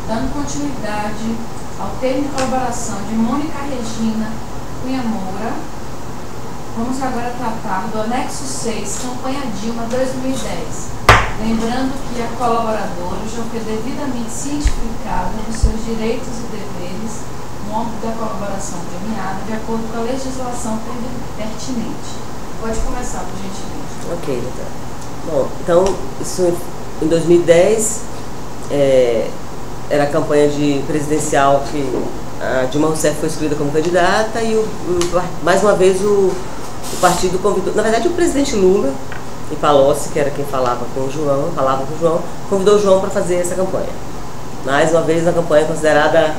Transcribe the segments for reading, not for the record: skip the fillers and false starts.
dando continuidade ao termo de colaboração de Mônica Regina Cunha Moura, vamos agora tratar do anexo 6, campanha Dilma 2010. Lembrando que a colaboradora já foi devidamente cientificada dos seus direitos e deveres no âmbito da colaboração premiada, de acordo com a legislação pertinente. Pode começar, por gentileza. Ok, doutora. Bom, então, isso em 2010 era a campanha presidencial que a Dilma Rousseff foi escolhida como candidata e, mais uma vez, o partido convidou, na verdade, o presidente Lula e Palocci, que era quem falava com o João, convidou o João para fazer essa campanha. Mais uma vez, uma campanha considerada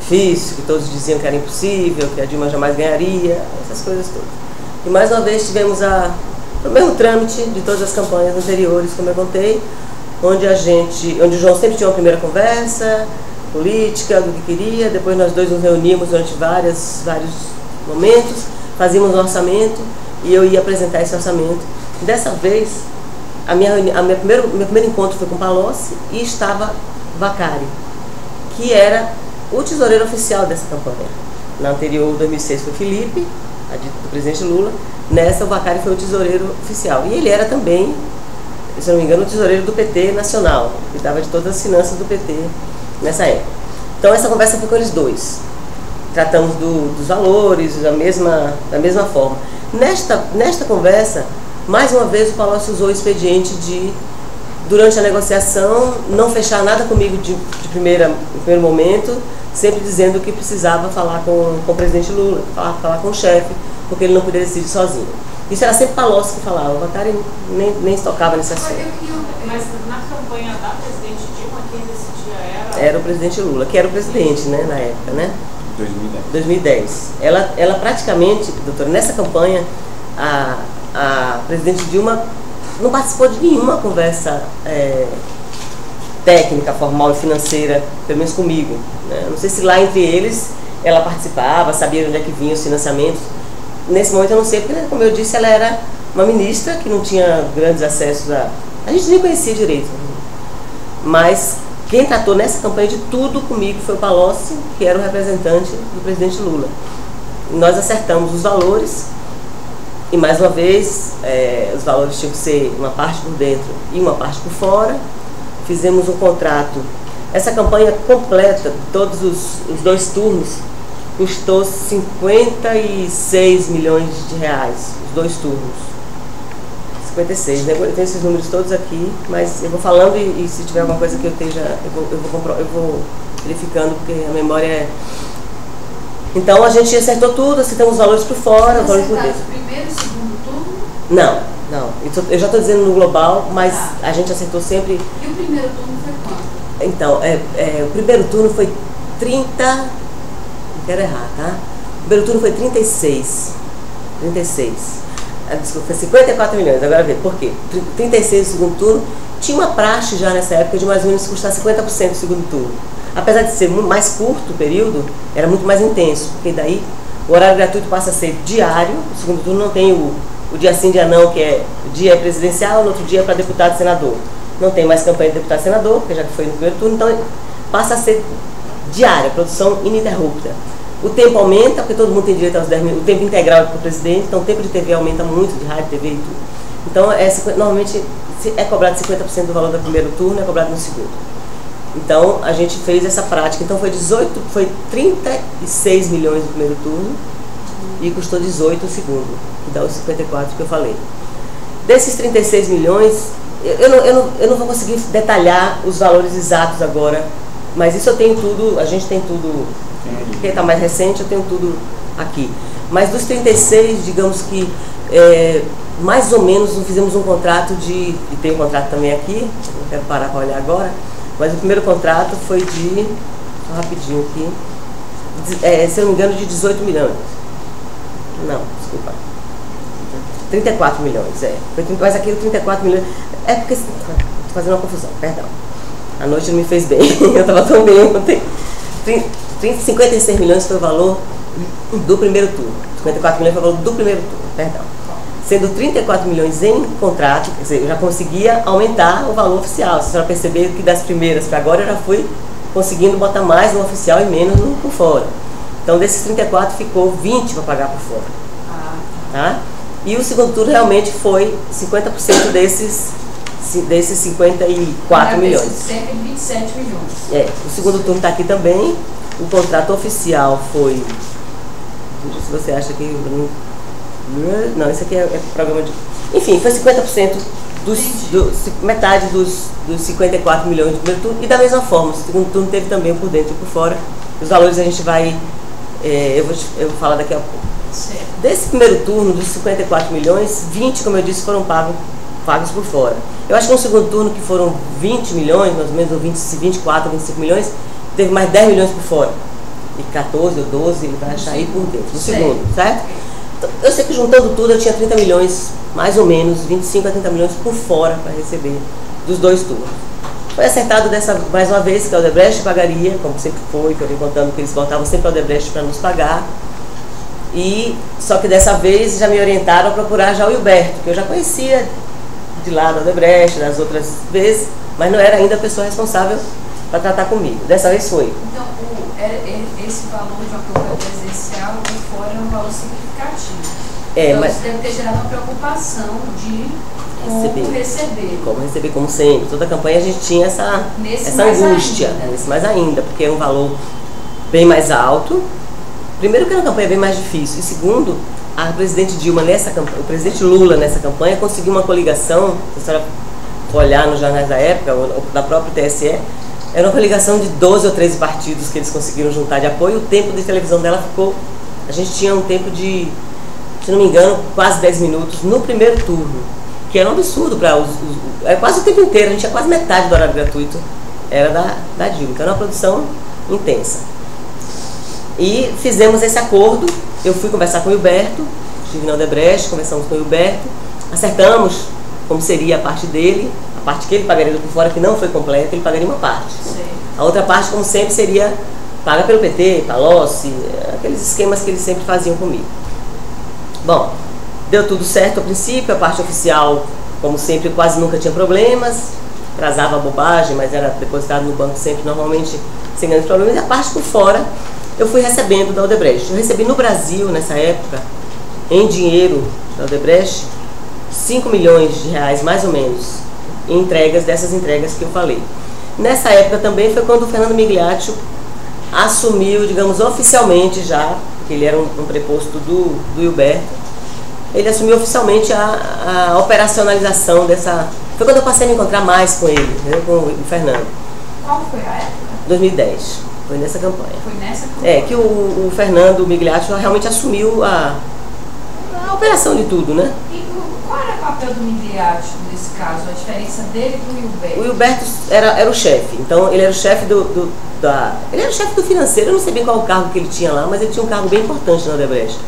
difícil, que todos diziam que era impossível, que a Dilma jamais ganharia, essas coisas todas. E mais uma vez tivemos o mesmo trâmite de todas as campanhas anteriores, como eu contei, onde o João sempre tinha uma primeira conversa política, do que queria, depois nós dois nos reuníamos durante vários momentos, fazíamos um orçamento e eu ia apresentar esse orçamento. Dessa vez, meu primeiro encontro foi com Palocci e estava Vacari, que era o tesoureiro oficial dessa campanha. Na anterior, 2006, foi Felipe, do presidente Lula. Nessa, o Vacari foi o tesoureiro oficial. E ele era também, se não me engano, o tesoureiro do PT nacional, que cuidava de todas as finanças do PT nessa época. Então, essa conversa foi com eles dois. Tratamos dos valores, da mesma forma. Nesta conversa, mais uma vez, o Palocci usou o expediente de, durante a negociação, não fechar nada comigo de primeiro momento, sempre dizendo que precisava falar com o presidente Lula, falar com o chefe, porque ele não podia decidir sozinho. Isso era sempre Palocci que falava, o Vacari nem se tocava nesse assunto. Mas na campanha da presidente Dilma, quem decidia era o presidente Lula, que era o presidente, né, na época, né? 2010. Ela praticamente, doutora, nessa campanha, a presidente Dilma não participou de nenhuma conversa técnica, formal e financeira, pelo menos comigo, né? Não sei se lá entre eles ela participava, sabia de onde é que vinham os financiamentos. Nesse momento eu não sei, porque, como eu disse, ela era uma ministra que não tinha grandes acessos a gente nem conhecia direito. Mas quem tratou nessa campanha de tudo comigo foi o Palocci, que era o representante do presidente Lula. Nós acertamos os valores e, mais uma vez, os valores tinham que ser uma parte por dentro e uma parte por fora. Fizemos um contrato. Essa campanha completa, todos os dois turnos, custou 56 milhões de reais, os dois turnos. 56, né? Eu tenho esses números todos aqui, mas eu vou falando e se tiver alguma coisa que eu vou verificando, porque a memória é... Então a gente acertou tudo, acertamos os valores por fora, os valores por dentro. O primeiro e o segundo turno? Não. Eu já estou dizendo no global, mas a gente acertou sempre... E o primeiro turno foi quanto? Então, o primeiro turno foi 30... Não quero errar, tá? O primeiro turno foi 36. Desculpa, foi 54 milhões, agora vê, por quê? 36 no segundo turno, tinha uma praxe já nessa época de mais ou menos custar 50% do segundo turno. Apesar de ser mais curto o período, era muito mais intenso, porque daí o horário gratuito passa a ser diário, o segundo turno não tem o dia sim, dia não, que o dia é presidencial, no outro dia é para deputado e senador. Não tem mais campanha de deputado e senador, porque já que foi no primeiro turno, então passa a ser diária, produção ininterrupta. O tempo aumenta, porque todo mundo tem direito aos 10 minutos, o tempo integral para o presidente, então o tempo de TV aumenta muito, de rádio, TV e tudo. Então, normalmente, é cobrado 50% do valor do primeiro turno, é cobrado no segundo. Então, a gente fez essa prática. Então, foi 36 milhões no primeiro turno e custou 18 no segundo, que dá os 54 que eu falei. Desses 36 milhões, eu não vou conseguir detalhar os valores exatos agora, mas isso eu tenho tudo, a gente tem tudo. Quem está mais recente, eu tenho tudo aqui. Mas dos 36, digamos que mais ou menos fizemos um contrato e tem um contrato também aqui, não quero parar para olhar agora, mas o primeiro contrato foi só rapidinho aqui, se eu não me engano, de 18 milhões. Não, desculpa. 34 milhões, mas aquele 34 milhões, porque estou fazendo uma confusão, perdão. A noite não me fez bem, eu estava tão bem ontem. 56 milhões foi o valor do primeiro turno. 54 milhões foi o valor do primeiro turno, perdão. sendo 34 milhões em contrato, quer dizer, eu já conseguia aumentar o valor oficial. Se a senhora perceber que das primeiras para agora eu já fui conseguindo botar mais no oficial e menos no por fora. Então desses 34 ficou 20 para pagar por fora. Tá? E o segundo turno realmente foi 50% desses 54 milhões. Cerca de 27 milhões. O segundo turno está aqui também. O contrato oficial foi... Se você acha que... Não, esse aqui é programa de... Enfim, foi 50% metade dos 54 milhões do primeiro turno. E da mesma forma, o segundo turno teve também por dentro e por fora. Os valores a gente vai... eu vou falar daqui a pouco. Certo. Desse primeiro turno, dos 54 milhões, 20, como eu disse, foram pagos por fora. Eu acho que no segundo turno, que foram 20 milhões, mais ou menos, ou 24, 25 milhões, teve mais 10 milhões por fora. E 14 ou 12 ele vai achar aí por dentro, no segundo, certo? Então, eu sei que juntando tudo eu tinha 30 milhões, mais ou menos, 25 a 30 milhões por fora para receber dos dois turnos. Foi acertado mais uma vez que a Odebrecht pagaria, como sempre foi, que eu vim contando que eles voltavam sempre a Odebrecht para nos pagar. E só que dessa vez já me orientaram a procurar já o Hilberto, que eu já conhecia de lá da Odebrecht, das outras vezes, mas não era ainda a pessoa responsável para tratar comigo. Dessa vez foi. Então, esse valor de uma compra presencial por fora é um valor significativo. Então, mas isso deve ter gerado uma preocupação de como receber. Como sempre. Toda a campanha a gente tinha essa angústia. Nesse mais ainda, porque é um valor bem mais alto. Primeiro que era uma campanha bem mais difícil. E segundo, a presidente Dilma nessa campanha, o presidente Lula nessa campanha conseguiu uma coligação, se a senhora for olhar nos jornais da época, ou da própria TSE, era uma coligação de 12 ou 13 partidos que eles conseguiram juntar de apoio. O tempo de televisão dela ficou... A gente tinha um tempo de, se não me engano, quase 10 minutos no primeiro turno, que era um absurdo para era quase o tempo inteiro, a gente tinha quase metade do horário gratuito, era da Dilma, que era uma produção intensa. E fizemos esse acordo, eu fui conversar com o Hilberto, estive na Odebrecht, conversamos com o Hilberto, acertamos como seria a parte dele, a parte que ele pagaria por fora, que não foi completa, ele pagaria uma parte. Sim. A outra parte, como sempre, seria paga pelo PT, Palocci, aqueles esquemas que eles sempre faziam comigo. Bom, deu tudo certo ao princípio, a parte oficial, como sempre, quase nunca tinha problemas, atrasava a bobagem, mas era depositado no banco sempre, normalmente, sem grandes problemas, e a parte por fora, eu fui recebendo da Odebrecht. Eu recebi no Brasil, nessa época, em dinheiro da Odebrecht, 5 milhões de reais, mais ou menos, em entregas, dessas entregas que eu falei. Nessa época também foi quando o Fernando Migliaccio assumiu, digamos, oficialmente já, porque ele era um preposto do Hilberto, ele assumiu oficialmente a operacionalização dessa... Foi quando eu passei a me encontrar mais com ele, entendeu? Com o Fernando. Qual foi a época? 2010. Foi nessa campanha. Foi nessa campanha? Que o Fernando Migliaccio realmente assumiu a operação de tudo, né? E qual era o papel do Migliaccio nesse caso? A diferença dele com o Hilberto? O Hilberto era o chefe. Então, ele era o chefe ele era o chefe do financeiro. Eu não sei bem qual o cargo que ele tinha lá, mas ele tinha um cargo bem importante na Odebrecht.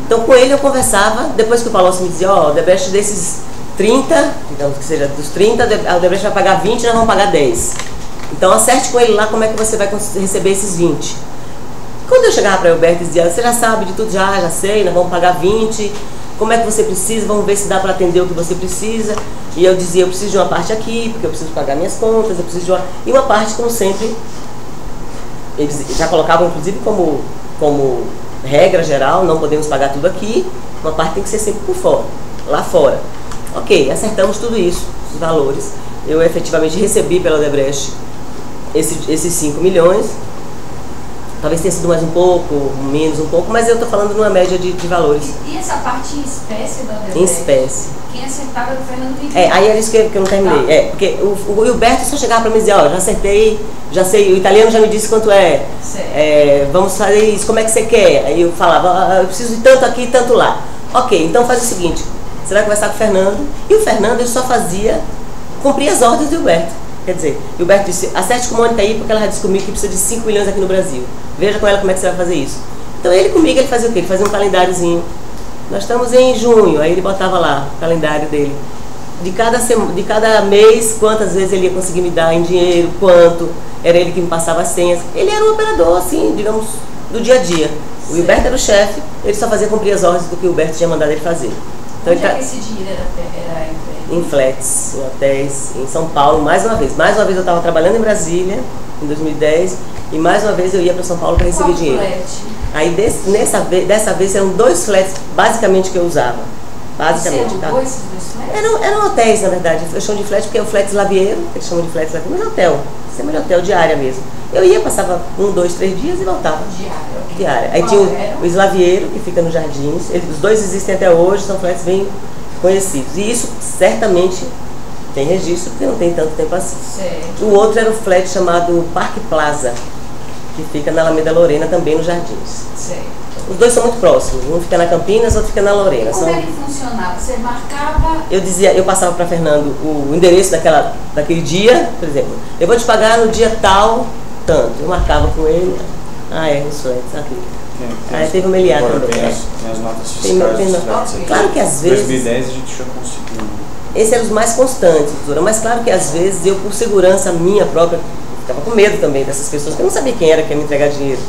Então, com ele eu conversava, depois que o Palocci me dizia, ó, Odebrecht desses 30, digamos que seja dos 30, a Odebrecht vai pagar 20 e nós vamos pagar 10. Então acerte com ele lá como é que você vai receber esses 20. Quando eu chegava para o Hilberto e dizia, você já sabe de tudo, já sei, nós vamos pagar 20, como é que você precisa, vamos ver se dá para atender o que você precisa. E eu dizia, eu preciso de uma parte aqui, porque eu preciso pagar minhas contas, eu preciso de uma... E uma parte, como sempre, eles já colocavam inclusive como regra geral, não podemos pagar tudo aqui, uma parte tem que ser sempre por fora, lá fora. Ok, acertamos tudo isso, os valores. Eu efetivamente recebi pela Odebrecht esses 5 milhões, talvez tenha sido mais um pouco, menos um pouco, mas eu estou falando numa média de valores. E essa parte em espécie da Odebrecht? Em espécie. Quem acertava era o Fernando Migliaccio. Aí era isso que eu não terminei. Tá. Porque o Hilberto só chegava para me dizer, ó, já acertei, já sei, o italiano já me disse quanto é. Vamos fazer isso, como é que você quer? Aí eu falava, eu preciso de tanto aqui e tanto lá. Ok, então faz o seguinte, você vai conversar com o Fernando, e o Fernando ele só cumpria as ordens do Hilberto. Quer dizer, o Hilberto disse, acerte com a Mônica aí, porque ela já disse comigo que precisa de 5 milhões aqui no Brasil. Veja com ela como é que você vai fazer isso. Então ele comigo, ele fazia o quê? Ele fazia um calendáriozinho. Nós estamos em junho, aí ele botava lá o calendário dele. De cada mês, quantas vezes ele ia conseguir me dar em dinheiro, quanto. Era ele que me passava as senhas. Ele era um operador, assim, digamos, do dia a dia. O Hilberto era o chefe, ele só fazia cumprir as ordens do que o Hilberto tinha mandado ele fazer. Então, Onde é que esse dinheiro era entregue? Em flats, em hotéis, em São Paulo, mais uma vez. Mais uma vez eu estava trabalhando em Brasília, em 2010, e mais uma vez eu ia para São Paulo para receber dinheiro. Flat? Aí dessa vez eram 2 flats basicamente que eu usava. Basicamente, Você alugou esses 2 flats? Eram hotéis, na verdade. Eu chamo de flat porque é o flat Lavieiro, eles chamam de flat Lavieiro, mas é hotel. Sistema de hotel, diária mesmo. Eu ia, passava 1, 2, 3 dias e voltava. Diária. Aí tinha o Slavieiro, que fica nos Jardins. Os 2 existem até hoje, são flats bem conhecidos. E isso certamente tem registro, porque não tem tanto tempo assim. Certo. O outro era o flat chamado Parque Plaza, que fica na Alameda Lorena, também nos Jardins. Certo. Os 2 são muito próximos, um fica na Campinas, outro fica na Lorena. Como é que funcionava? Você marcava... Eu passava para Fernando o endereço daquele dia, por exemplo, eu vou te pagar no dia tal, tanto. Eu marcava com ele, os flats, aqui. Aí teve o Meliá também. Tem as notas fiscais dos flats aqui. Claro que às vezes... Em 2010 a gente já conseguiu. Esses eram os mais constantes, doutora, mas claro que às vezes eu, por segurança minha própria, ficava com medo também dessas pessoas, porque eu não sabia quem era que ia me entregar dinheiro.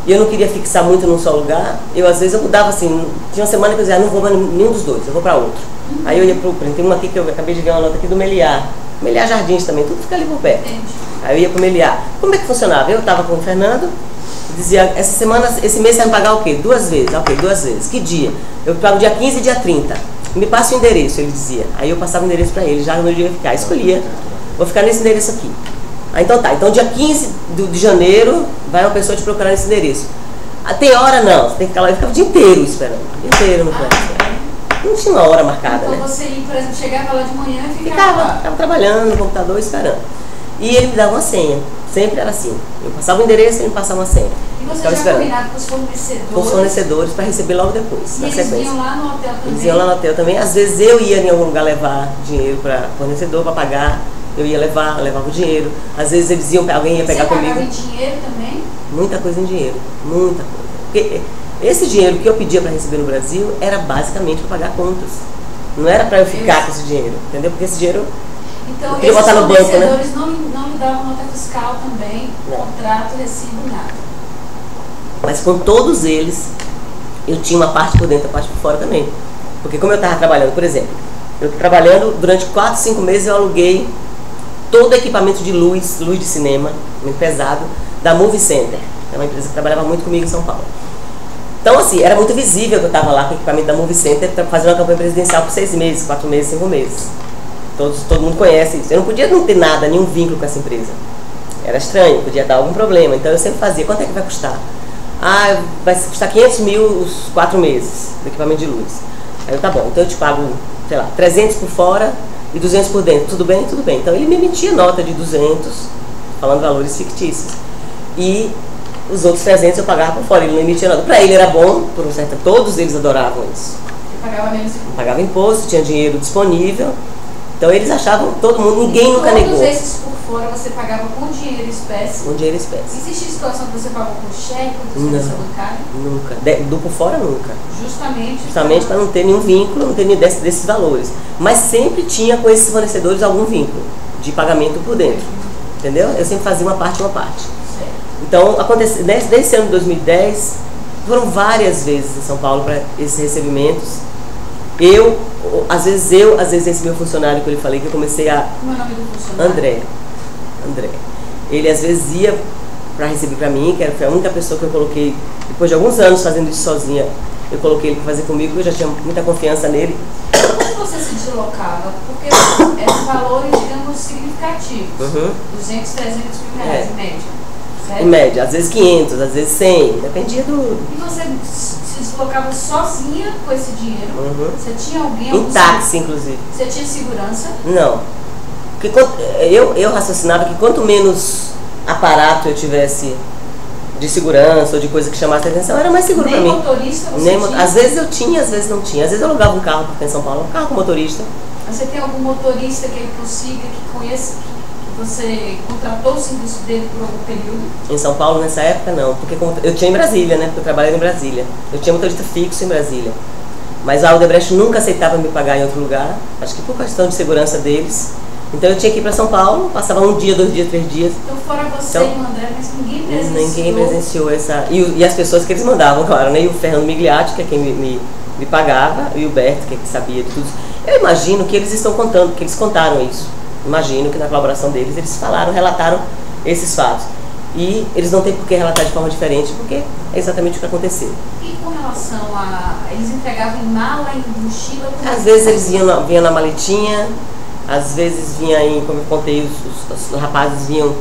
E eu não queria fixar muito num só lugar. Às vezes eu mudava assim, tinha uma semana que eu dizia, não vou para nenhum dos 2, eu vou para outro. Aí eu ia pro, tem uma aqui que eu acabei de ver uma nota aqui do Meliá. Meliá Jardins também, tudo fica ali por perto. Aí eu ia pro Meliá. Como é que funcionava? Eu estava com o Fernando, dizia, essa semana, esse mês você vai me pagar o quê? 2 vezes. Ok, 2 vezes. Que dia? Eu pago dia 15 e dia 30. Me passa o endereço, ele dizia. Aí eu passava o endereço para ele, já no dia eu ia ficar. Escolhia, vou ficar nesse endereço aqui. Aí então tá, então dia 15 de janeiro vai uma pessoa te procurar nesse endereço. Tem hora não, você tem que ficar lá, eu ficava o dia inteiro esperando, o dia inteiro no flat. Não tinha uma hora marcada, então, né? Então você ia, por exemplo, chegava lá de manhã e ficava trabalhando no computador esperando. E ele me dava uma senha, sempre era assim. Eu passava o endereço e ele me passava uma senha. E você já combinava com os fornecedores? Com os fornecedores para receber logo depois, na sequência. Eles iam lá no hotel também? Eles iam lá no hotel também. Às vezes eu ia em algum lugar levar dinheiro para fornecedor para pagar. Eu ia levava o dinheiro. Às vezes eles iam, alguém ia pegar comigo. Você pagava em dinheiro também? Muita coisa em dinheiro, muita coisa. Porque esse dinheiro que eu pedia para receber no Brasil era basicamente para pagar contas. Não era para eu ficar com esse dinheiro, entendeu? Porque esse dinheiro então, eu queria botar no banco, né? Os fornecedores não lhe davam nota fiscal também, contrato, recibo, nada. Mas com todos eles, eu tinha uma parte por dentro, a parte por fora também. Porque como eu estava trabalhando, por exemplo, eu trabalhando durante 4, 5 meses eu aluguei todo o equipamento de luz de cinema, muito pesado, da Movie Center. É uma empresa que trabalhava muito comigo em São Paulo. Então, assim, era muito visível que eu estava lá com o equipamento da Movie Center fazendo uma campanha presidencial por 6 meses, 4 meses, 5 meses. Todo mundo conhece isso. Eu não podia não ter nada, nenhum vínculo com essa empresa. Era estranho, podia dar algum problema. Então eu sempre fazia, quanto é que vai custar? Vai custar 500 mil os 4 meses do equipamento de luz. Aí eu, tá bom, então eu te pago, sei lá, 300 por fora e 200 por dentro. Tudo bem? Tudo bem. Então ele me emitia nota de 200, falando valores fictícios. E os outros 300 eu pagava por fora, ele não emitia nota. Para ele era bom, por um certo, todos eles adoravam isso. Ele pagava menos imposto. Pagava imposto, tinha dinheiro disponível. Então eles achavam, todo mundo, ninguém nunca negou. Todos esses por fora você pagava com dinheiro em espécie? Com dinheiro em espécie. Existe situação que você pagou com cheque, com transferência bancária? Nunca. Do por fora nunca. Justamente para não ter nenhum vínculo, não ter nenhum desses valores. Mas sempre tinha com esses fornecedores algum vínculo de pagamento por dentro. Entendeu? Eu sempre fazia uma parte. Então, nesse ano de 2010, foram várias vezes em São Paulo para esses recebimentos. Às vezes esse meu funcionário que eu lhe falei, que eu comecei a... Como é o nome do funcionário? André. Ele às vezes ia para receber para mim, que foi a única pessoa que eu coloquei, depois de alguns anos fazendo isso sozinha, eu coloquei ele para fazer comigo, eu já tinha muita confiança nele. Como você se deslocava? Porque eram valores, digamos, significativos. 200, 300 mil reais em média. Certo? Em média, às vezes 500, às vezes 100, dependia do... E você se deslocava sozinha com esse dinheiro? Você tinha alguém... Em táxi, inclusive. Você tinha segurança? Não. Porque eu raciocinava que quanto menos aparato eu tivesse de segurança ou de coisa que chamasse a atenção, era mais seguro para mim. Nem motorista você tinha? Às vezes eu tinha, às vezes não tinha. Às vezes eu alugava um carro porque em São Paulo, um carro com motorista. Você tem algum motorista que ele consiga, que conheça, que você contratou o serviço dele por algum período? Em São Paulo, nessa época, não. Porque eu tinha em Brasília, né? Porque eu trabalhava em Brasília. Eu tinha motorista fixo em Brasília. Mas a Aldebrecht nunca aceitava me pagar em outro lugar. Acho que por questão de segurança deles. Então eu tinha que ir para São Paulo, passava 1 dia, 2 dias, 3 dias. Então fora você e o André, mas ninguém presenciou essa... E as pessoas que eles mandavam, claro, né? E o Fernando Migliatti, que é quem me me pagava, e o Berto, que sabia de tudo. Eu imagino que eles estão contando, que eles contaram isso. Imagino que na colaboração deles eles falaram, relataram esses fatos. E eles não têm por que relatar de forma diferente, porque é exatamente o que aconteceu. E com relação a... Eles entregavam em mala, em mochila? Às vezes eles vinham na maletinha, às vezes vinha em, como eu contei, os rapazes vinham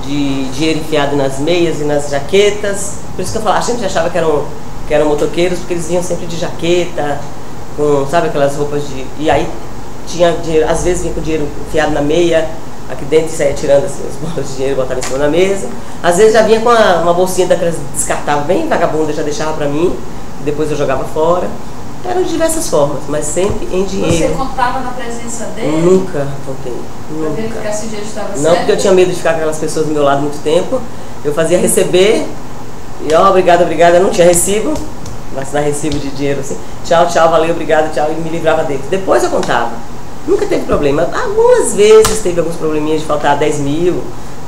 de dinheiro enfiado nas meias e nas jaquetas. Por isso que eu falava, a gente achava que eram motoqueiros, porque eles vinham sempre de jaqueta, com, sabe, aquelas roupas de... E aí tinha dinheiro, às vezes vinha com dinheiro enfiado na meia, aqui dentro, e saía tirando assim, as bolas de dinheiro e botava em cima da mesa. Às vezes já vinha com uma bolsinha daquelas descartáveis, bem vagabunda, já deixava pra mim, depois eu jogava fora. Eram de diversas formas, mas sempre em dinheiro. Você contava na presença dele? Nunca contei, nunca. Pra verificar se o dinheiro estava certo? Não, porque eu tinha medo de ficar com aquelas pessoas do meu lado muito tempo. Eu fazia receber, e ó, obrigado, obrigado, eu não tinha recibo, mas dar recibo de dinheiro assim, tchau, tchau, valeu, obrigado, tchau, e me livrava deles. Depois eu contava. Nunca teve problema. Algumas vezes teve alguns probleminhas de faltar 10 mil,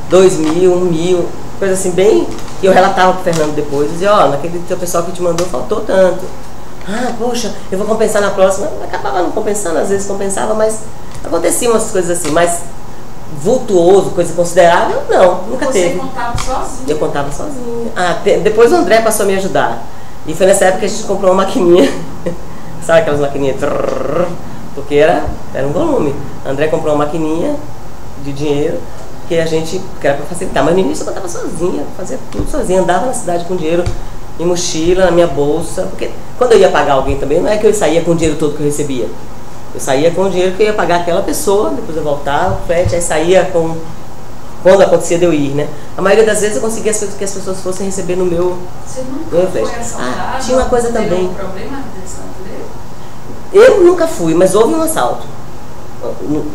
2 mil, 1 mil, coisa assim bem... E eu relatava pro Fernando depois, dizia, ó, naquele teu pessoal que te mandou faltou tanto. Ah, poxa, eu vou compensar na próxima. Acabava não compensando, às vezes compensava, mas aconteciam umas coisas assim, mas vultuoso, coisa considerável, não, nunca teve. Você contava sozinho? Eu contava sozinho. Ah, depois o André passou a me ajudar. E foi nessa época que a gente comprou uma maquininha, sabe aquelas maquininhas? Porque era um volume. André comprou uma maquininha de dinheiro que era para facilitar. Mas no início eu contava sozinha, fazia tudo sozinha, andava na cidade com dinheiro em mochila, na minha bolsa. Porque quando eu ia pagar alguém também, não é que eu saía com o dinheiro todo que eu recebia. Eu saía com o dinheiro que eu ia pagar aquela pessoa, depois eu voltava, o frete, aí saía com... Quando acontecia de eu ir, né? A maioria das vezes eu conseguia que as pessoas fossem receber no meu... Você nunca foi assaltado? Tinha uma coisa também. Teve um problema desse tabuleiro? Eu nunca fui, mas houve um assalto.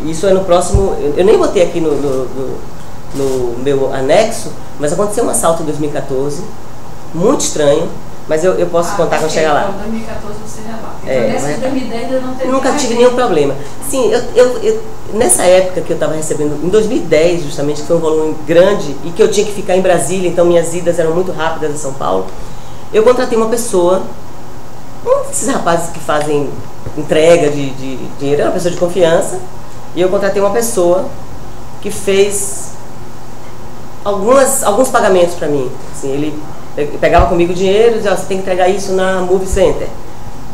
Isso é no próximo... Eu nem botei aqui no meu anexo, mas aconteceu um assalto em 2014, muito estranho, mas eu posso contar quando chegar lá. Em 2014 você já lá. Então nessa de 2010 eu não teve nunca tive nenhum problema. Sim, nessa época que eu estava recebendo, em 2010 justamente, que foi um volume grande e que eu tinha que ficar em Brasília, então minhas idas eram muito rápidas em São Paulo, eu contratei uma pessoa, um desses rapazes que fazem entrega de dinheiro, era uma pessoa de confiança, e eu contratei uma pessoa que fez alguns pagamentos para mim. Assim, ele pegava comigo o dinheiro e dizia, você tem que entregar isso na Move Center.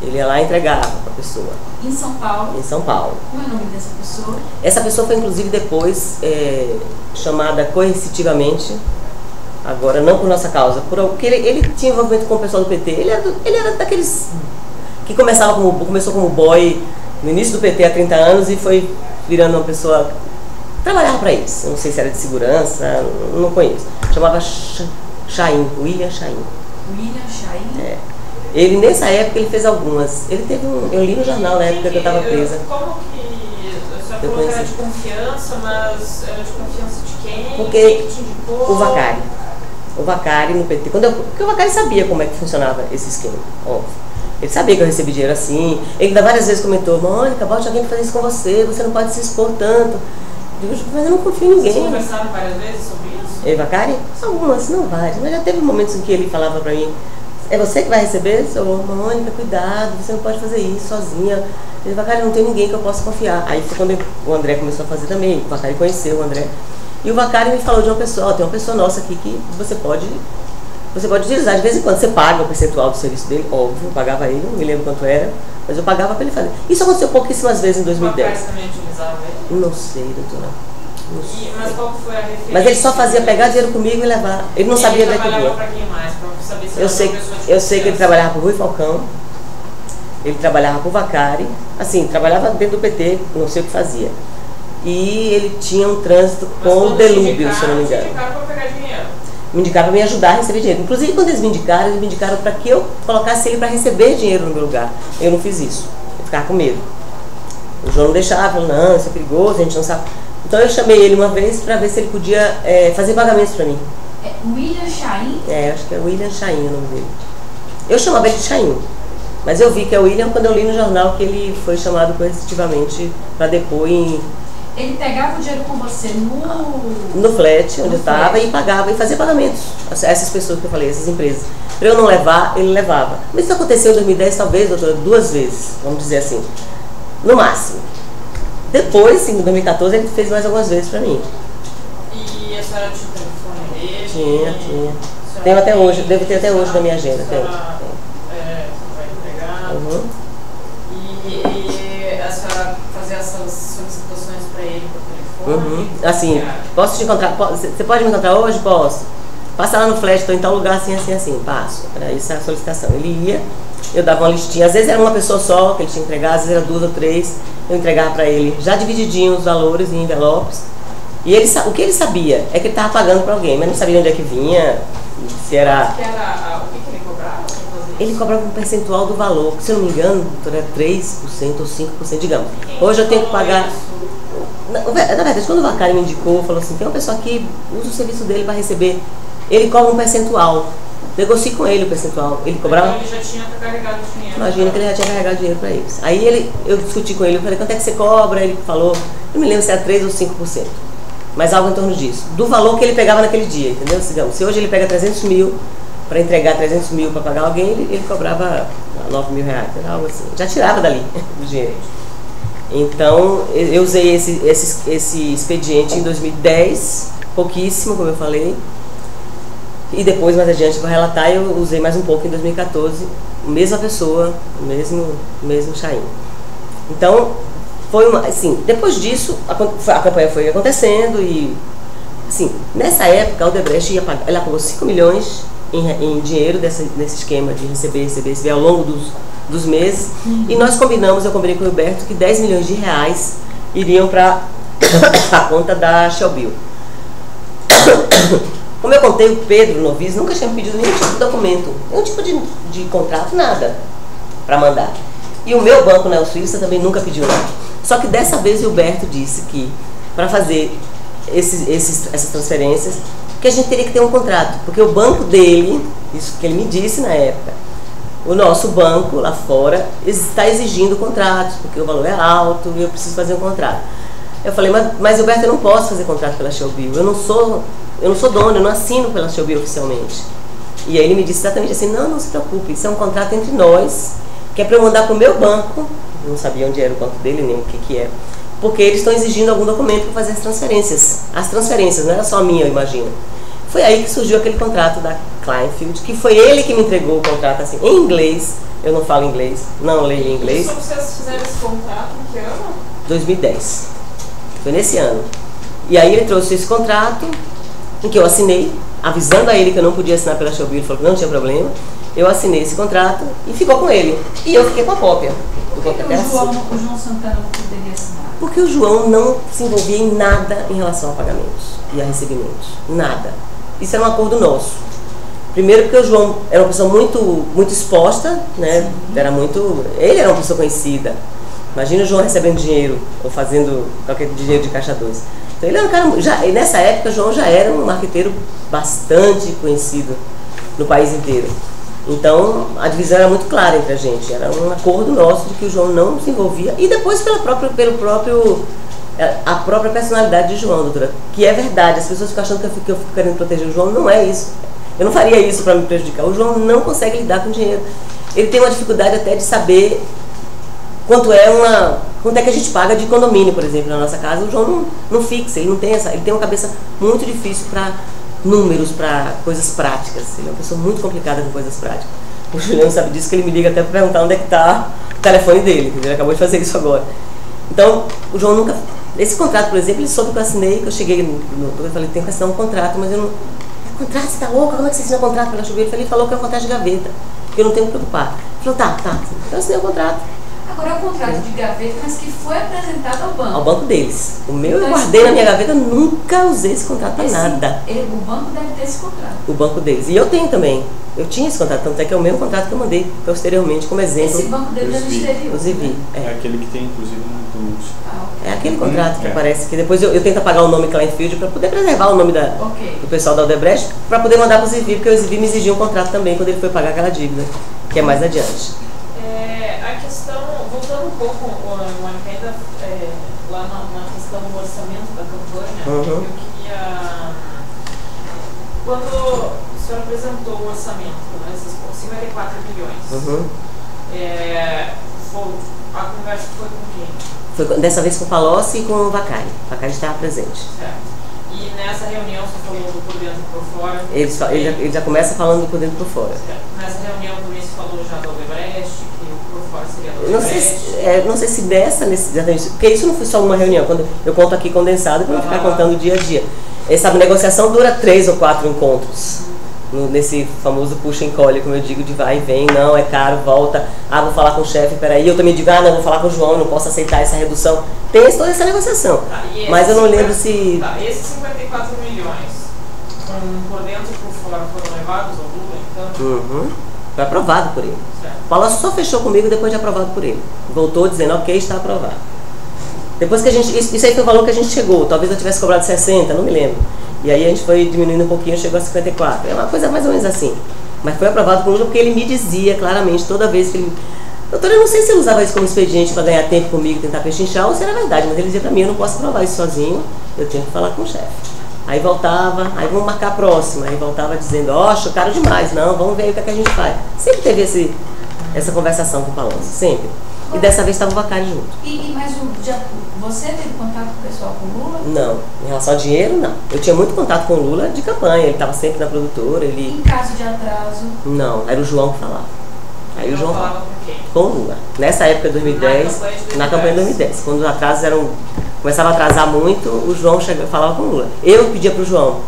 Ele ia lá e entregava para a pessoa. Em São Paulo? Em São Paulo. Como é o nome dessa pessoa? Essa pessoa foi inclusive depois chamada coercitivamente, agora não por nossa causa, porque ele tinha envolvimento com o pessoal do PT. Ele era daqueles que começou como boy no início do PT há 30 anos e foi virando uma pessoa... Trabalhava para eles. Eu não sei se era de segurança, não conheço. Chamava Chaim, William Chaim. William Chaim? Ele, nessa época, ele fez algumas. Ele teve eu li no jornal na época que eu estava presa. Como que... Você falou que era de confiança, mas era de confiança de quem? Porque quem te indicou? O Vacari no PT. Porque o Vacari sabia como é que funcionava esse esquema, óbvio. Ele sabia que eu recebi dinheiro assim. Ele ainda várias vezes comentou, Mônica, bote alguém pra fazer isso com você não pode se expor tanto. Eu digo, mas eu não confio em ninguém. Vocês conversaram várias vezes sobre isso? Ele, Vacari? Algumas, não várias. Mas já teve momentos em que ele falava pra mim, é você que vai receber? Sou, Mônica, cuidado, você não pode fazer isso sozinha. Ele, Vacari, não tem ninguém que eu possa confiar. Aí foi quando o André começou a fazer também. O Vacari conheceu o André. E o Vacari me falou de uma pessoa, tem uma pessoa nossa aqui que você pode utilizar. De vez em quando você paga o percentual do serviço dele, óbvio, eu pagava ele, não me lembro quanto era, mas eu pagava para ele fazer. Isso aconteceu pouquíssimas vezes em 2010. O Vacari também utilizava ele? Não sei, doutora. Mas qual foi a referência? Mas ele só fazia pegar dinheiro comigo e levar. Ele não sabia onde é que eu ia. Ele trabalhava para quem mais? Para saber se eu sei que ele trabalhava para o Rui Falcão, ele trabalhava para o Vacari, assim, trabalhava dentro do PT, não sei o que fazia. E ele tinha um trânsito com o Delúbio, se eu não me engano. Me indicaram para pegar dinheiro? Me indicaram para me ajudar a receber dinheiro. Inclusive, quando eles me indicaram para que eu colocasse ele para receber dinheiro no meu lugar. Eu não fiz isso. Eu ficava com medo. O João não deixava, falou, não, isso é perigoso, a gente não sabe. Então eu chamei ele uma vez para ver se ele podia fazer pagamentos para mim. É William Chaim? Acho que é William Chaim o nome dele. Eu chamava ele de Chaim. Mas eu vi que é William quando eu li no jornal que ele foi chamado coercitivamente para depor em... Ele pegava o dinheiro com você no flat, onde eu estava, e pagava, e fazia pagamentos a essas pessoas que eu falei, essas empresas. Para eu não levar, ele levava. Mas isso aconteceu em 2010, talvez, doutora, 2 vezes, vamos dizer assim, no máximo. Depois, em 2014, ele fez mais algumas vezes para mim. E a senhora tinha o telefone dele? Tinha. Tenho até hoje, devo ter até hoje na minha agenda. Tenho. Vai entregar. E a senhora fazia essas solicitações para ele por telefone? Assim, posso te encontrar? Você pode me encontrar hoje? Posso. Passa lá no flash, estou em tal lugar, assim, passo. Era isso a solicitação. Ele ia, eu dava uma listinha, às vezes era uma pessoa só que ele tinha que entregar, às vezes era 2 ou 3, eu entregava para ele, já divididinho os valores em envelopes. E ele, o que ele sabia é que ele estava pagando para alguém, mas não sabia onde é que vinha, se era... O que ele cobrava? Ele cobrava um percentual do valor, se eu não me engano, era 3% ou 5%, digamos. Hoje eu tenho que pagar... Na verdade, quando o Vacari me indicou, falou assim, tem uma pessoa que usa o serviço dele para receber, ele cobra um percentual. Negocie com ele o percentual. Ele cobrava... Então ele já tinha carregado o dinheiro. Imagina que ele já tinha carregado dinheiro para eles. Aí eu discuti com ele, eu falei, quanto é que você cobra? Ele falou, não me lembro se era 3% ou 5%. Mas algo em torno disso. Do valor que ele pegava naquele dia, entendeu? Digamos, se hoje ele pega 300 mil para entregar 300 mil para pagar alguém, ele cobrava 9 mil reais, algo assim. Já tirava dali o dinheiro. Então, eu usei esse expediente em 2010, pouquíssimo, como eu falei. E depois, mais adiante, para relatar, eu usei mais um pouco em 2014, mesma pessoa, o mesmo Chaim. Então, foi assim, depois disso, a campanha foi acontecendo e, assim, nessa época, a Odebrecht ela pagou 5 milhões em dinheiro nesse esquema de receber ao longo dos meses. E nós eu combinei com o Roberto que 10 milhões de reais iriam para a conta da Shelby. Como eu contei, o Pedro Novis nunca tinha me pedido nenhum tipo de documento, nenhum tipo de contrato, nada, para mandar. E o meu banco na Suíça também nunca pediu nada. Só que dessa vez o Huberto disse que para fazer essas transferências, que a gente teria que ter um contrato, porque o banco dele, isso que ele me disse na época, o nosso banco lá fora está exigindo contratos, porque o valor é alto e eu preciso fazer um contrato. Eu falei, mas Huberto, eu não posso fazer contrato pela Shelby, eu não sou dono, eu não assino pela Shelby oficialmente. E aí ele me disse exatamente assim, não se preocupe, isso é um contrato entre nós, que é para eu mandar para o meu banco, eu não sabia onde era o banco dele, nem o que é, porque eles estão exigindo algum documento para fazer as transferências, não era só a minha, eu imagino. Foi aí que surgiu aquele contrato da Kleinfeld, que foi ele que me entregou o contrato assim, em inglês, eu não falo inglês, não leio em inglês. Como vocês fizeram esse contrato, em que ano? 2010, foi nesse ano. E aí ele trouxe esse contrato, em que eu assinei, avisando a ele que eu não podia assinar pela Shelby, ele falou que não tinha problema. Eu assinei esse contrato e ficou com ele. E eu fiquei com a cópia do contrato. O João Santana não poderia assinar? Porque o João não se envolvia em nada em relação a pagamentos e a recebimentos. Nada. Isso era um acordo nosso. Primeiro porque o João era uma pessoa muito exposta, né? Ele era uma pessoa conhecida. Imagina o João recebendo dinheiro ou fazendo qualquer dinheiro de caixa 2. Então ele era um cara, nessa época o João já era um marqueteiro bastante conhecido no país inteiro. Então a divisão era muito clara entre a gente, era um acordo nosso de que o João não se envolvia. E depois a própria personalidade de João, doutora, que é verdade, as pessoas ficam achando que eu fico querendo proteger o João, não é isso. Eu não faria isso para me prejudicar. O João não consegue lidar com dinheiro. Ele tem uma dificuldade até de saber quanto é que a gente paga de condomínio, por exemplo, na nossa casa. O João não fixa, ele tem uma cabeça muito difícil para números, para coisas práticas. Ele é uma pessoa muito complicada com coisas práticas. O Juliano sabe disso, que ele me liga até para perguntar onde é que está o telefone dele, ele acabou de fazer isso agora. Então, o João nunca... Esse contrato, por exemplo, ele soube que eu assinei, que eu cheguei eu falei, tem que assinar um contrato, mas eu não... Contrato, você tá louca? Como é que você assina um contrato pela Shelby? Ele falou que é um contrato de gaveta, que eu não tenho que preocupar. Ele falou, tá. Então eu assinei o contrato. Agora é um contrato de gaveta, mas que foi apresentado ao banco. Ao banco deles. O meu eu guardei na minha gaveta, nunca usei esse contrato para nada. O banco deve ter esse contrato. O banco deles. E eu tenho também. Eu tinha esse contrato, tanto é que é o mesmo contrato que eu mandei posteriormente como exemplo. Esse banco deles é no exterior. Inclusive. É aquele que tem, inclusive, no anúncio. É aquele contrato que parece que depois eu tento apagar o nome Kleinfeld para poder preservar o nome do pessoal da Odebrecht, para poder mandar para o Zivi, porque o Zivi me exigiu um contrato também quando ele foi pagar aquela dívida, que é mais adiante. A questão, voltando um pouco, Mônica, ainda lá na questão do orçamento da campanha, eu queria... Quando a senhora apresentou o orçamento, né, esses 54 milhões, a conversa foi com quem? Foi dessa vez com o Palocci e com o Vacari. O Vacari estava presente. Certo. E nessa reunião você falou do por dentro e por fora? Ele já começa falando do por dentro e por fora. Certo. Nessa reunião também se falou já do Odebrecht, que o por fora seria do Odebrecht. Não sei se exatamente, porque isso não foi só uma reunião, quando eu conto aqui condensado para não ficar contando dia a dia. Essa negociação dura 3 ou 4 encontros. Nesse famoso puxa e encolhe, como eu digo, de vai e vem, não, é caro, volta, vou falar com o chefe, peraí, eu também digo, não, vou falar com o João, não posso aceitar essa redução. Tem toda essa negociação, mas eu não lembro se... Esses 54 milhões, por dentro e por fora, foram levados ao Lula, então? Foi aprovado por ele. Certo. O Palocci só fechou comigo depois de aprovado por ele. Voltou dizendo, ok, está aprovado. Depois que a gente... Isso aí foi o valor que a gente chegou, talvez eu tivesse cobrado 60, não me lembro. E aí a gente foi diminuindo um pouquinho, chegou a 54. É uma coisa mais ou menos assim. Mas foi aprovado por Lula porque ele me dizia claramente, toda vez que ele... Doutor, eu não sei se ele usava isso como expediente para ganhar tempo comigo, tentar pechinchar, ou se era verdade. Mas ele dizia para mim, eu não posso provar isso sozinho, eu tenho que falar com o chefe. Aí voltava, aí vamos marcar a próxima. Aí voltava dizendo, chocaram demais, não, vamos ver o que, é que a gente faz. Sempre teve essa conversação com o Palocci, sempre. E dessa vez estava o Vacari junto. Mas você teve contato com o pessoal com o Lula? Não, em relação ao dinheiro, não. Eu tinha muito contato com o Lula de campanha, ele estava sempre na produtora. Ele... Em caso de atraso? Não, era o João que falava. Aí o João falava com quem? Com o Lula. Nessa época de 2010, na campanha de 2010, quando os atrasos começava a atrasar muito, o João falava com o Lula. Eu pedia para o João,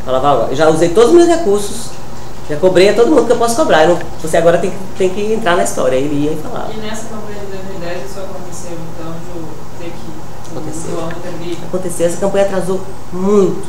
falava, já usei todos os meus recursos, já cobrei a todo mundo que eu posso cobrar. Você agora tem que entrar na história. Ele ia e falava. E nessa campanha de 2010 isso aconteceu, então, de ter que o João intervir? Aconteceu, essa campanha atrasou muito.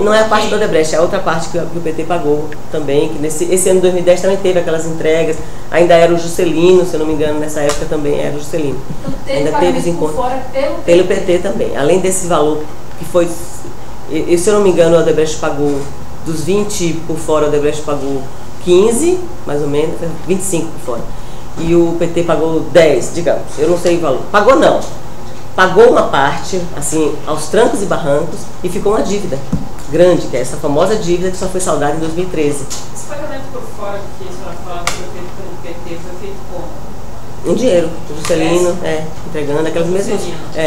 Não é a parte do Odebrecht, é a outra parte que o PT pagou também. Que esse ano de 2010 também teve aquelas entregas. Ainda era o Juscelino, se eu não me engano, nessa época também era o Juscelino. Então teve ainda teve os encontros por fora pelo PT também. Além desse valor que foi, se eu não me engano, o Odebrecht pagou dos 20 por fora, o Odebrecht pagou 15, mais ou menos, 25 por fora. E o PT pagou 10, digamos, eu não sei o valor. Pagou não. Pagou uma parte, assim, aos trancos e barrancos, e ficou uma dívida grande, que é essa famosa dívida que só foi saldada em 2013. Esse pagamento por fora que a senhora fala que foi feito pelo PT, foi feito como? Em dinheiro, o Juscelino, entregando aquelas mesmas...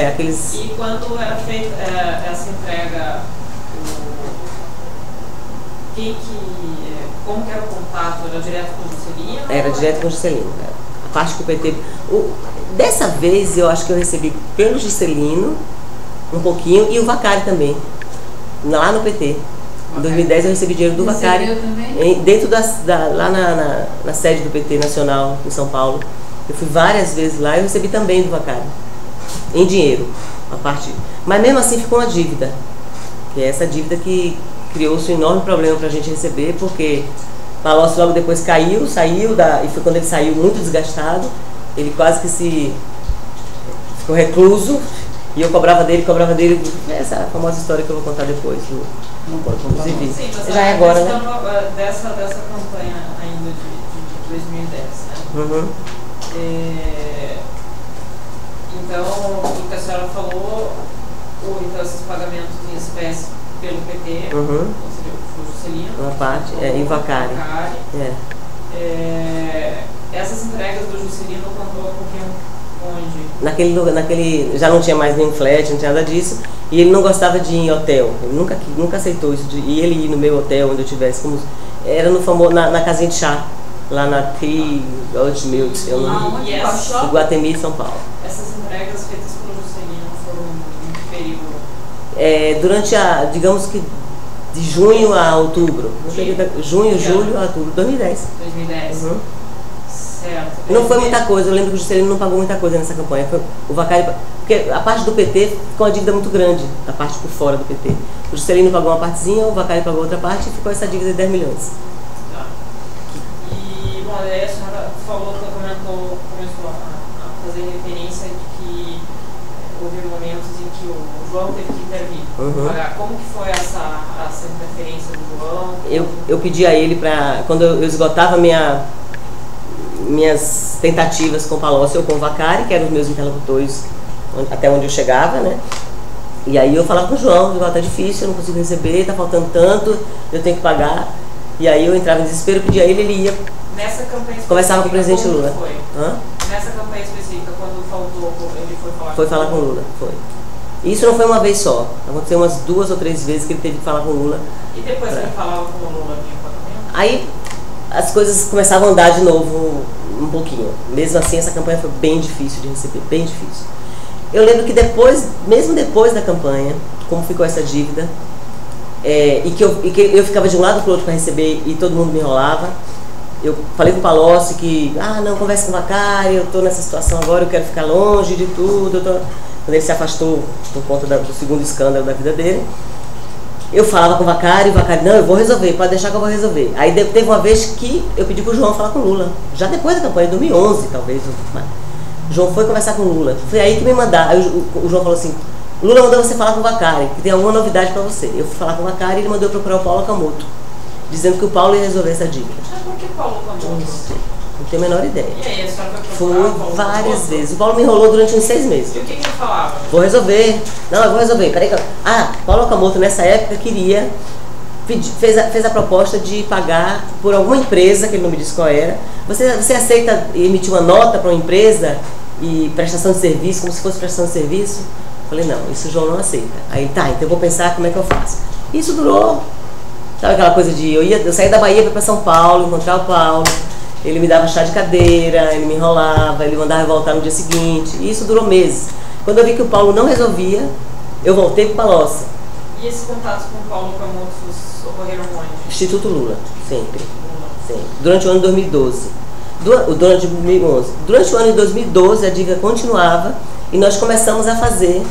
aqueles... E quando era feita essa entrega, como que era o contato? Era direto com o Juscelino? Era direto com o Juscelino. A parte que o PT... Dessa vez eu acho que eu recebi pelo Juscelino um pouquinho e o Vacari também, lá no PT. Em 2010 eu recebi dinheiro do Vacari, dentro lá na sede do PT Nacional, em São Paulo. Eu fui várias vezes lá e eu recebi também do Vacari, em dinheiro, a parte. Mas mesmo assim ficou uma dívida, que é essa dívida que criou-se um enorme problema para a gente receber, porque Palocci logo depois saiu, e foi quando ele saiu muito desgastado, ele quase que ficou recluso, e eu cobrava dele, essa famosa história que eu vou contar depois, inclusive. Sim, já é agora, né? Dessa campanha ainda de 2010, né? Então, o que a senhora falou, então esses pagamentos em espécie pelo PT, ou seja, o Juscelino, uma parte, e o Vacari. Essas entregas do Juscelino contou com quem, onde? Naquele já não tinha mais nenhum flat, não tinha nada disso, e ele não gostava de ir em hotel, ele nunca aceitou isso, e ele ir no meu hotel onde eu tivesse, era no famoso, na casinha de chá, lá na T-Milk, em Guatemi, São Paulo. Essas entregas feitas pelo Juscelino foram em que período? Durante digamos que de junho a outubro, junho, julho a outubro, 2010. 2010. Certo. Não foi muita coisa, eu lembro que o Juscelino não pagou muita coisa nessa campanha. O Vacari, porque a parte do PT ficou uma dívida muito grande, a parte por fora do PT. O Juscelino pagou uma partezinha, o Vacari pagou outra parte e ficou essa dívida de 10 milhões. Tá. E, bom, aí a senhora começou a fazer referência de que houve momentos em que o João teve que intervir. Como que foi essa interferência do João? Eu pedi a ele quando eu esgotava minhas tentativas com o Palocci ou com o Vacari, que eram os meus interlocutores até onde eu chegava, né? E aí eu falava com o João, tá difícil, eu não consigo receber, tá faltando tanto, eu tenho que pagar. E aí eu entrava em desespero, pedia a ele, ele ia, Nessa campanha específica, conversava com o presidente Lula. Foi? Hã? Nessa campanha específica, quando faltou, ele foi falar Foi falar com o Lula, foi. Isso não foi uma vez só, aconteceu umas 2 ou 3 vezes que ele teve que falar com o Lula. E depois que ele falava com o Lula, vinha para o Aí as coisas começavam a andar de novo um pouquinho. Mesmo assim, essa campanha foi bem difícil de receber, bem difícil. Eu lembro que depois, mesmo depois da campanha, como ficou essa dívida, e que eu ficava de um lado para o outro para receber e todo mundo me enrolava, eu falei com o Palocci que, não, conversa com o Vacari, eu estou nessa situação agora, eu quero ficar longe de tudo. Quando ele se afastou por conta do segundo escândalo da vida dele, eu falava com o Vacari, não, eu vou resolver, pode deixar que eu vou resolver. Aí teve uma vez que eu pedi para o João falar com o Lula, já depois da campanha, em 2011 talvez, o João foi conversar com o Lula, foi aí que me mandaram. Aí o João falou assim, Lula mandou você falar com o Vacari, que tem alguma novidade para você. Eu fui falar com o Vacari e ele mandou eu procurar o Paulo Okamoto, dizendo que o Paulo ia resolver essa dívida. Mas por que Paulo Okamoto? Não tenho a menor ideia. E aí, a senhora foi procurar o Paulo várias Okamoto? vezes. O Paulo me enrolou durante uns 6 meses. E o que ele falava? Vou resolver. Não, eu vou resolver. Peraí que Paulo Okamoto nessa época queria, fez a proposta de pagar por alguma empresa, que ele não me disse qual era. Você aceita emitir uma nota para uma empresa e prestação de serviço, como se fosse prestação de serviço? Eu falei, não, isso o João não aceita. Aí, tá, então eu vou pensar como é que eu faço. Isso durou, sabe aquela coisa de, eu saí da Bahia para São Paulo, encontrar o Paulo, ele me dava chá de cadeira, ele me enrolava, ele mandava eu voltar no dia seguinte, e isso durou meses. Quando eu vi que o Paulo não resolvia, eu voltei para o Palocci. E esses contatos com o Paulo Okamoto ocorreram onde? Instituto Lula, sempre. Sempre. Durante o ano de 2012. Durante 2011. Durante o ano de 2012, a dívida continuava e nós começamos a fazer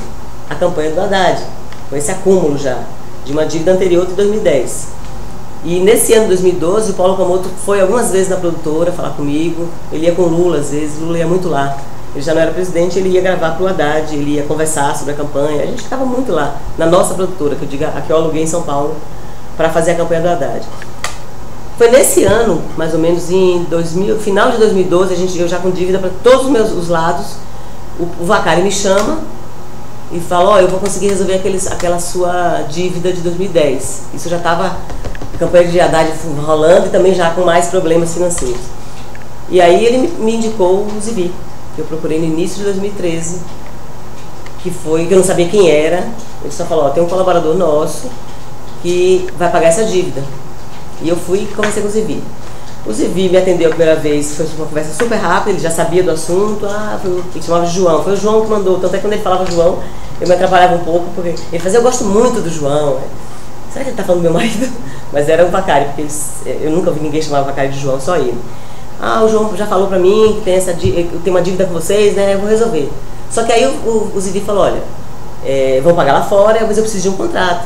a campanha do Haddad, com esse acúmulo já, de uma dívida anterior de 2010. E nesse ano de 2012, o Paulo Okamoto foi algumas vezes na produtora falar comigo, ele ia com o Lula às vezes, o Lula ia muito lá. Ele já não era presidente, ele ia gravar para o Haddad, ele ia conversar sobre a campanha, a gente ficava muito lá, na nossa produtora, que eu digo, a que eu aluguei em São Paulo, para fazer a campanha do Haddad. Foi nesse ano, mais ou menos em final de 2012, eu já com dívida para todos os lados, o Vacari me chama e fala, eu vou conseguir resolver aquela sua dívida de 2010. Isso já estava, a campanha de Haddad rolando e também já com mais problemas financeiros. E aí ele me indicou o Zivi, que eu procurei no início de 2013, que eu não sabia quem era. Ele só falou, tem um colaborador nosso que vai pagar essa dívida. E eu fui e conversei com o Zivi. O Zivi me atendeu a primeira vez, foi uma conversa super rápida, ele já sabia do assunto, ele chamava de João, foi o João que mandou, tanto é que quando ele falava João, eu me atrapalhava um pouco, porque ele fazia, eu gosto muito do João. Será que ele está falando do meu marido? Mas era um Vacari, porque eu nunca vi ninguém chamar o Vacari de João, só ele. O João já falou pra mim que tem uma dívida com vocês, né, eu vou resolver. Só que aí o Zivi falou, olha, vão pagar lá fora, mas eu preciso de um contrato.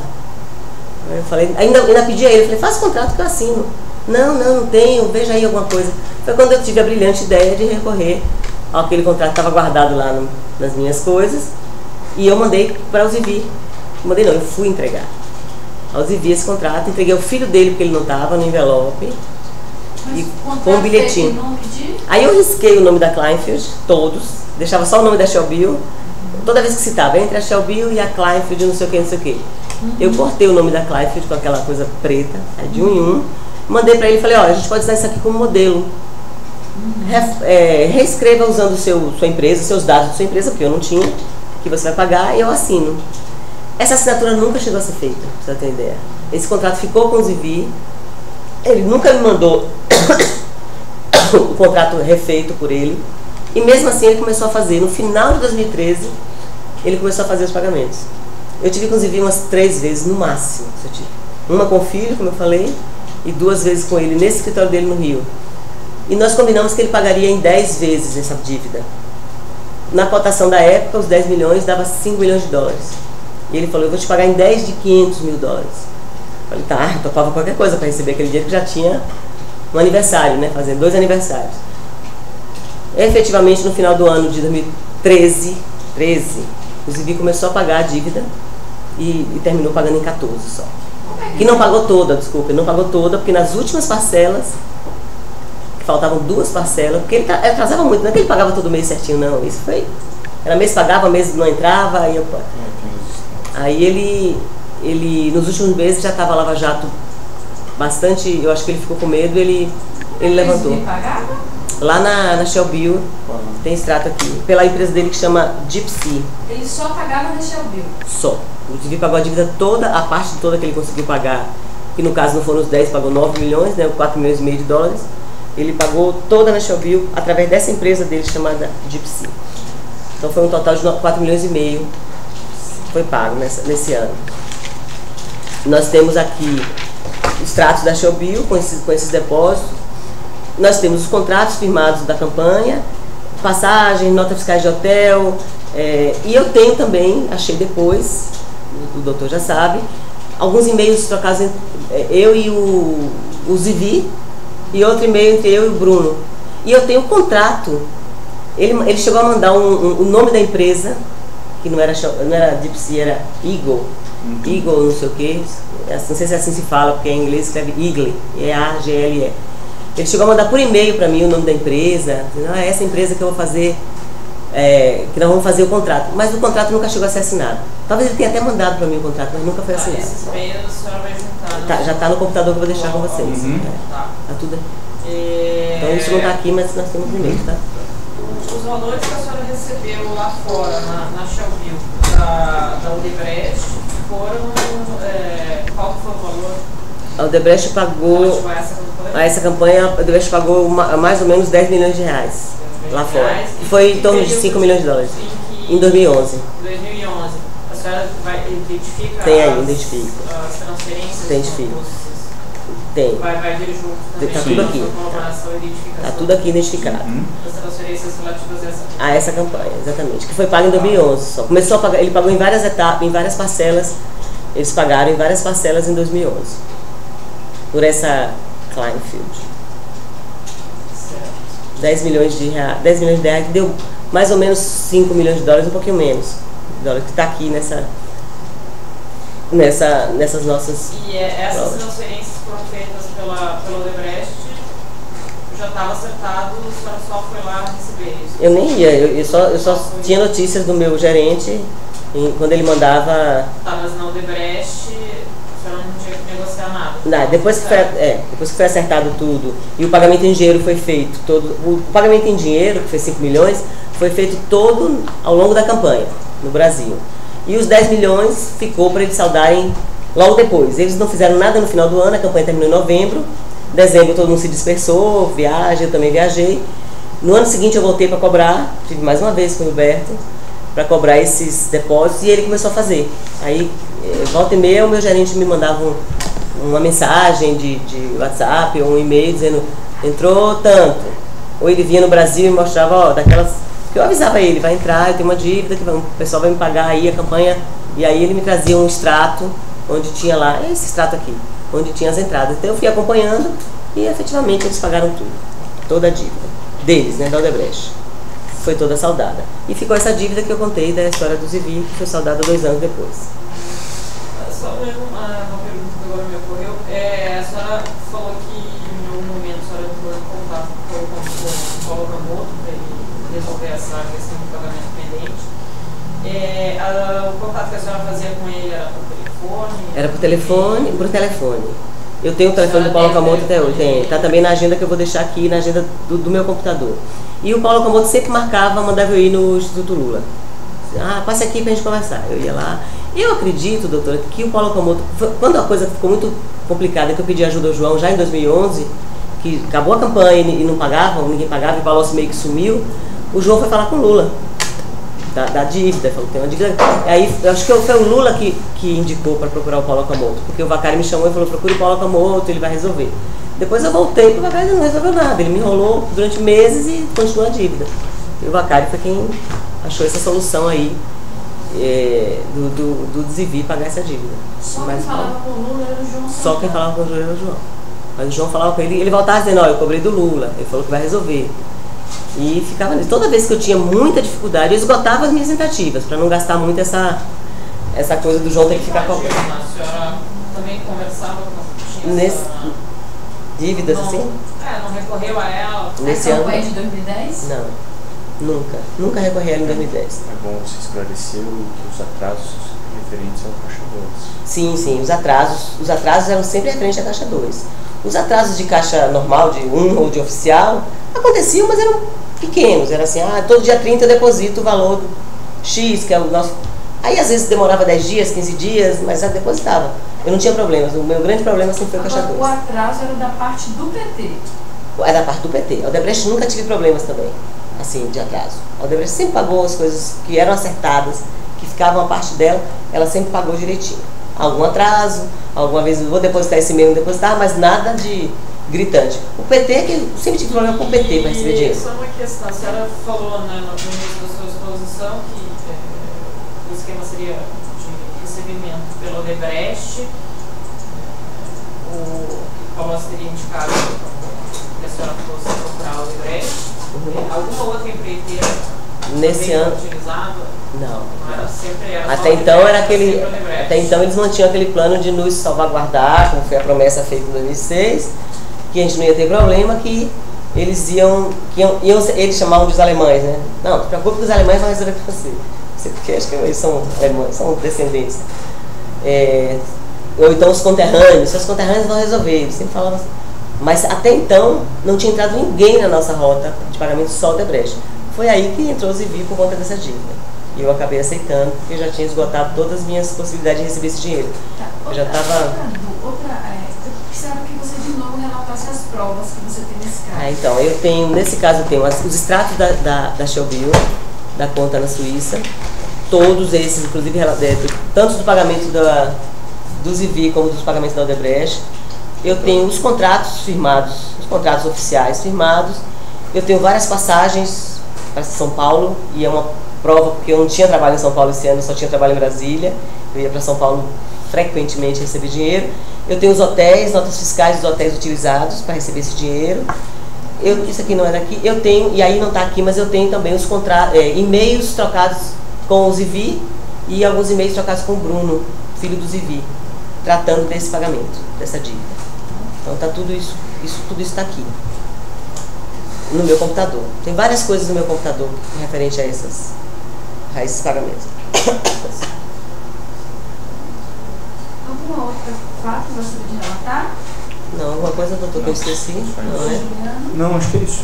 Eu falei, ainda pedi a ele, falei, faça contrato que eu assino. Não tenho, veja aí alguma coisa. Foi quando eu tive a brilhante ideia de recorrer àquele contrato que estava guardado lá nas minhas coisas, e eu mandei para o Zivi. Eu fui entregar ao Zivi esse contrato, entreguei ao filho dele, porque ele não estava, no envelope. Mas E com um bilhetinho. Nome de... Aí eu risquei o nome da Kleinfeld, todos, deixava só o nome da Shelby, toda vez que citava, entre a Shelby e a Kleinfeld, não sei o que, não sei o que. Eu cortei o nome da Kleinfeld com aquela coisa preta, de um em um, mandei para ele e falei, a gente pode usar isso aqui como modelo. Reescreva usando sua empresa, seus dados da sua empresa, porque eu não tinha, que você vai pagar, e eu assino. Essa assinatura nunca chegou a ser feita, pra você ter ideia. Esse contrato ficou com o Zivi, ele nunca me mandou o contrato refeito por ele, e mesmo assim ele começou a fazer, no final de 2013, ele começou a fazer os pagamentos. Eu tive com o Zivi umas 3 vezes no máximo, uma com o filho, como eu falei, e 2 vezes com ele nesse escritório dele no Rio. E nós combinamos que ele pagaria em 10 vezes essa dívida. Na cotação da época, os 10 milhões dava 5 milhões de dólares. E ele falou, eu vou te pagar em 10 de 500 mil dólares. Eu falei, tá, eu topava qualquer coisa para receber aquele dinheiro, que já tinha um aniversário, né, fazendo 2 aniversários. Efetivamente, no final do ano de 2013, o Zivi começou a pagar a dívida e terminou pagando em 14 só. Que não pagou toda, desculpa, ele não pagou toda, porque nas últimas parcelas, que faltavam 2 parcelas, porque ele atrasava muito, não é que ele pagava todo mês certinho, não, isso foi, era mês pagava, mês não entrava, aí ele nos últimos meses já estava Lava Jato bastante, eu acho que ele ficou com medo, ele levantou. Ele pagava? Lá na Shelbyville, tem extrato aqui, pela empresa dele que chama Gypsy. Ele só pagava na Shelbyville? Só. O Zivi pagou a dívida toda, a parte toda que ele conseguiu pagar, que no caso não foram os 10, pagou 9 milhões, né, 4 milhões e meio de dólares. Ele pagou toda na Shelbyville através dessa empresa dele chamada Gypsy. Então foi um total de 4 milhões e meio foi pago nesse ano. Nós temos aqui extratos da Shelbyville com esses depósitos. Nós temos os contratos firmados da campanha, passagens, notas fiscais de hotel, e eu tenho também, achei depois, o doutor já sabe, alguns e-mails trocados entre eu e o Zivi, e outro e-mail entre eu e o Bruno. E eu tenho um contrato. Ele chegou a mandar o nome da empresa, que não era Gypsy, era Eagle. Eagle, não sei o que, não sei se assim se fala, porque em inglês escreve Eagle, E-A-G-L-E. Ele chegou a mandar por e-mail para mim o nome da empresa, dizendo, é essa empresa que eu vou fazer, que nós vamos fazer o contrato. Mas o contrato nunca chegou a ser assinado. Talvez ele tenha até mandado para mim o contrato, mas nunca foi assinado. Esses e-mails a senhora vai juntar. Já está no computador que eu vou deixar com vocês. Tá tudo aqui. Então isso não está aqui, mas nós temos e-mail, tá? Os valores que a senhora recebeu lá fora, na Shelbyville, da Odebrecht, foram, qual foi o valor? A Odebrecht pagou, essa campanha, a Odebrecht pagou mais ou menos 10 milhões de reais lá fora. Foi em torno de 5 milhões de dólares. Em 2011. 2011. A senhora identifica tem aí, identifica. As transferências? Identifica. Tem. Vai vir junto também. Tá tudo aqui. Tá tudo aqui identificado. As transferências relativas a essa campanha, exatamente. Que foi pago em 2011 só. Começou a pagar, ele pagou em várias etapas, em várias parcelas. Eles pagaram em várias parcelas em 2011. Por essa Kleinfield. Certo. 10 milhões de reais, que deu mais ou menos 5 milhões de dólares, um pouquinho menos. Dólar que está aqui nessas nossas. E essas transferências foram feitas pela Odebrecht, já estava acertado, a senhora só foi lá receber isso? Eu nem ia, eu só tinha notícias do meu gerente quando ele mandava. Tá, mas na Odebrecht a senhora não tinha que negociar nada? Não, depois que foi acertado tudo e o pagamento em dinheiro foi feito, o pagamento em dinheiro, que foi 5 milhões, foi feito todo ao longo da campanha, no Brasil. E os 10 milhões ficou para eles saldarem logo depois. Eles não fizeram nada no final do ano, a campanha terminou em novembro. Dezembro todo mundo se dispersou, eu também viajei. No ano seguinte eu voltei para cobrar, tive mais uma vez com o Roberto, para cobrar esses depósitos e ele começou a fazer. Aí, volta e meia, o meu gerente me mandava uma mensagem de WhatsApp ou um e-mail dizendo, entrou tanto. Ou ele vinha no Brasil e mostrava, daquelas... Eu avisava ele, vai entrar, eu tenho uma dívida, que o pessoal vai me pagar aí a campanha. E aí ele me trazia um extrato, onde tinha lá, esse extrato aqui, onde tinha as entradas. Então eu fui acompanhando e efetivamente eles pagaram tudo. Toda a dívida deles, né, da Odebrecht. Foi toda saldada. E ficou essa dívida que eu contei da história do Zivi, que foi saldada 2 anos depois. Só mesmo uma pergunta que agora me ocorreu. A senhora falou que em algum momento a senhora entrou em contato com o Paulo Camoto para ele resolver essa questão do pagamento pendente. O contato que a senhora fazia com ele era por telefone? Era por telefone. Eu tenho o telefone do Paulo Camoto até hoje. Está também na agenda que eu vou deixar aqui, na agenda do meu computador. E o Paulo Camoto sempre mandava eu ir no Instituto Lula. Passe aqui pra gente conversar. Eu ia lá. Eu acredito, doutora, que o Paulo Camoto, quando a coisa ficou muito complicada, que eu pedi ajuda ao João já em 2011, que acabou a campanha e não pagavam, ninguém pagava, e o Palocci meio que sumiu, o João foi falar com o Lula da dívida, falou que tem uma dívida. Aí eu acho que foi o Lula que indicou para procurar o Paulo Camoto, porque o Vacari me chamou e falou, procure o Paulo Camoto, ele vai resolver. Depois eu voltei para o Vacari e não resolveu nada, ele me enrolou durante meses e continuou a dívida. E o Vacari foi quem achou essa solução aí do Zivi pagar essa dívida. Só quem falava com o Lula era o João. Só quem falava com o Lula era o João. Mas o João falava com ele voltava dizendo, eu cobrei do Lula, ele falou que vai resolver. E ficava nisso. Toda vez que eu tinha muita dificuldade, eu esgotava as minhas tentativas, para não gastar muito essa coisa do João ter que ficar cobrando. A senhora também conversava com dívidas assim? Não recorreu a ela? Nesse ano de 2010? Não, nunca recorri a ela em 2010. É bom você esclarecer os atrasos referentes ao caixa 2. Sim, os atrasos eram sempre referentes à caixa 2. Os atrasos de caixa normal, de 1 ou de oficial, aconteciam, mas eram pequenos. Era assim, todo dia 30 eu deposito o valor X, que é o nosso... Aí às vezes demorava 10 dias, 15 dias, mas eu depositava. Eu não tinha problemas, o meu grande problema sempre foi a caixa 2. O atraso era da parte do PT? Era da parte do PT. A Odebrecht nunca tive problemas também, assim, de atraso. A Odebrecht sempre pagou as coisas que eram acertadas, que ficavam a parte dela, ela sempre pagou direitinho. Algum atraso, alguma vez eu vou depositar esse e-mail, não depositar, mas nada de gritante. O PT, que eu sempre tive problema com o PT para receber dinheiro. Isso é uma questão, a senhora falou, né, no início da sua exposição que o esquema seria de recebimento pelo Odebrecht, o Paulo teria indicado que a senhora fosse procurar o Odebrecht. Alguma outra empreiteira nesse ano utilizava? Não. Era até então eles mantinham aquele plano de nos salvaguardar, como foi a promessa feita em 2006, que a gente não ia ter problema, que eles eles chamavam de os alemães, né? Não, não se preocupe que os alemães vão resolver com você. Porque acho que eles são alemães, são descendentes. Ou então os conterrâneos, seus conterrâneos vão resolver, eles sempre falavam assim. Mas até então não tinha entrado ninguém na nossa rota de pagamento, só o Odebrecht. Foi aí que entrou o Zivi por conta dessa dívida. E eu acabei aceitando, porque eu já tinha esgotado todas as minhas possibilidades de receber esse dinheiro. Tá. Eu já estava... eu precisava que você de novo relatasse as provas que você tem nesse caso. Então, eu tenho, nesse caso, eu tenho os extratos da Shellbill, da conta na Suíça, todos esses, inclusive, tanto do pagamento do Zivi como dos pagamentos da Odebrecht. Eu tenho os contratos firmados, os contratos oficiais firmados. Eu tenho várias passagens para São Paulo, e é uma prova, porque eu não tinha trabalho em São Paulo esse ano, só tinha trabalho em Brasília. Eu ia para São Paulo frequentemente receber dinheiro. Eu tenho os hotéis, notas fiscais dos hotéis utilizados para receber esse dinheiro. Isso aqui não é daqui. Eu tenho, e aí não está aqui, mas eu tenho também os e-mails trocados com o Zivi e alguns e-mails trocados com o Bruno, filho do Zivi, tratando desse pagamento, dessa dívida. Então tá tudo isso está aqui no meu computador. Tem várias coisas no meu computador referente a esses pagamentos. Alguma outra fato que você podia relatar? Não, alguma coisa, doutor, que eu esqueci? Não, é? Não, acho que é isso.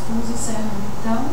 Estamos encerrando então.